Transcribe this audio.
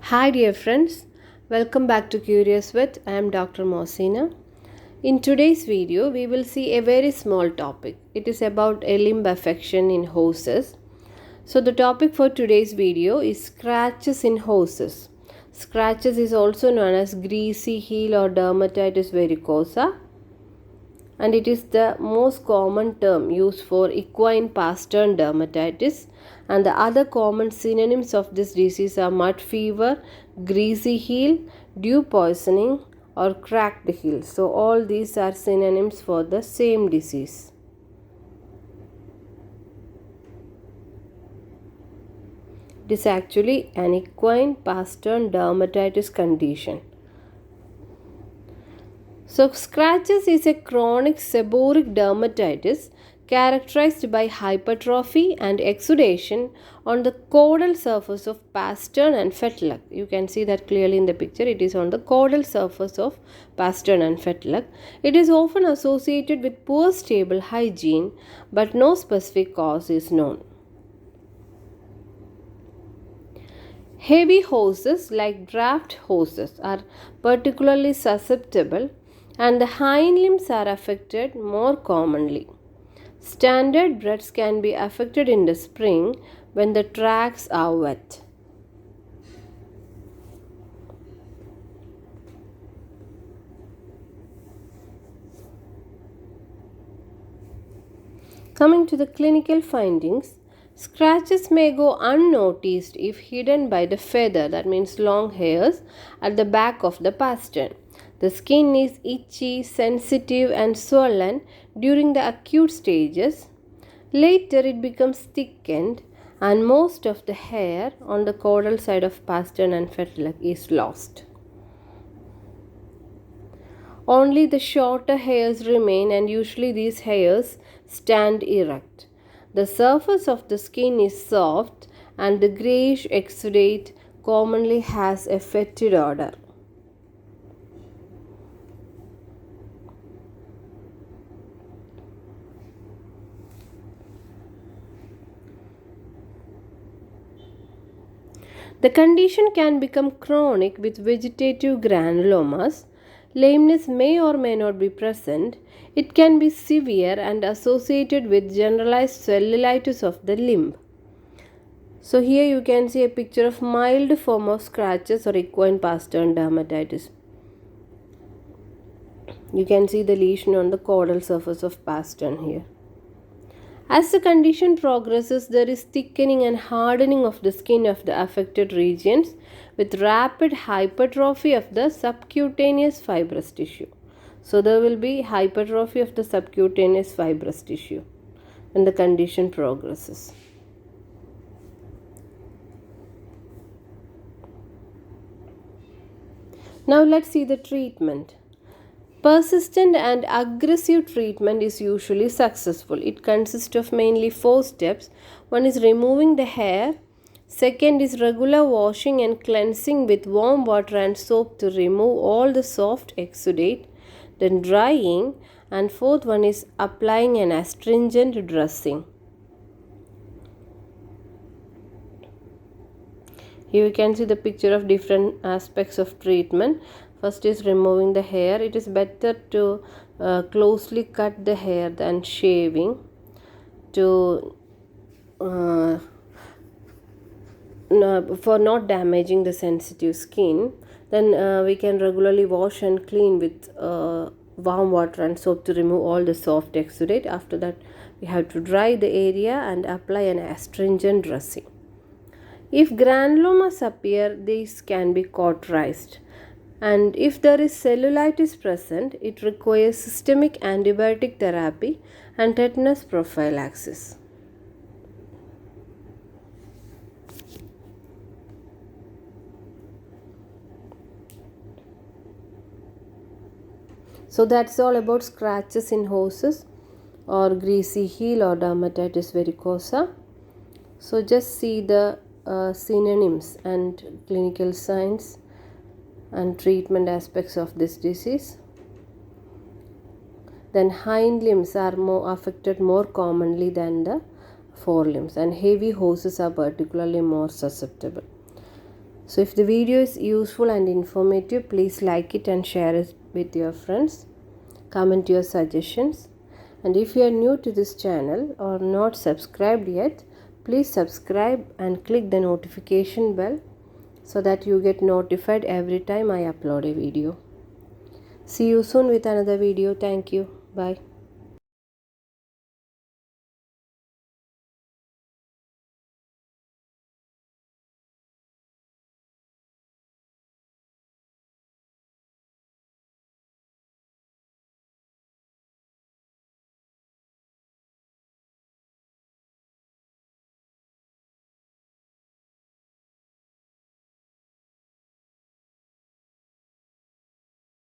Hi, dear friends. Welcome back to Curious With. I am Dr. Mosina. In today's video, we will see a very small topic. It is about a limb affection in horses. So, the topic for today's video is scratches in horses. Scratches is also known as greasy heel or dermatitis varicosa, and it is the most common term used for equine pastern dermatitis, and the other common synonyms of this disease are mud fever, greasy heel, dew poisoning, or cracked heel. So all these are synonyms for the same disease. It is actually an equine pastern dermatitis condition. So, scratches is a chronic seborrheic dermatitis characterized by hypertrophy and exudation on the caudal surface of pastern and fetlock. You can see that clearly in the picture. It is on the caudal surface of pastern and fetlock. It is often associated with poor stable hygiene, but no specific cause is known. Heavy horses like draft horses are particularly susceptible, and the hind limbs are affected more commonly. Standard breds can be affected in the spring when the tracks are wet. Coming to the clinical findings, scratches may go unnoticed if hidden by the feather, that means long hairs, at the back of the pastern. The skin is itchy, sensitive, and swollen during the acute stages. Later, it becomes thickened, and most of the hair on the caudal side of pastern and fetlock is lost. Only the shorter hairs remain, and usually these hairs stand erect. The surface of the skin is soft, and the grayish exudate commonly has a fetid odor. The condition can become chronic with vegetative granulomas. Lameness may or may not be present. It can be severe and associated with generalized cellulitis of the limb. So here you can see a picture of mild form of scratches or equine pastern dermatitis. You can see the lesion on the caudal surface of pastern here. As the condition progresses, there is thickening and hardening of the skin of the affected regions with rapid hypertrophy of the subcutaneous fibrous tissue. So, there will be hypertrophy of the subcutaneous fibrous tissue when the condition progresses. Now, let's see the treatment. Persistent and aggressive treatment is usually successful. It consists of mainly 4 steps. One is removing the hair. Second is regular washing and cleansing with warm water and soap to remove all the soft exudate. Then drying. And fourth one is applying an astringent dressing. Here you can see the picture of different aspects of treatment. First is removing the hair. It is better to closely cut the hair than shaving to for not damaging the sensitive skin. Then we can regularly wash and clean with warm water and soap to remove all the soft exudate. After that, we have to dry the area and apply an astringent dressing. If granulomas appear, these can be cauterized. And if there is cellulitis present, it requires systemic antibiotic therapy and tetanus prophylaxis. So that's all about scratches in horses or greasy heel or dermatitis varicosa. So just see the synonyms and clinical signs and treatment aspects of this disease. Then hind limbs are more affected more commonly than the forelimbs, and heavy horses are particularly more susceptible. So if the video is useful and informative, please like it and share it with your friends. Comment your suggestions. And if you are new to this channel or not subscribed yet, please subscribe and click the notification bell so that you get notified every time I upload a video. See you soon with another video. Thank you. Bye.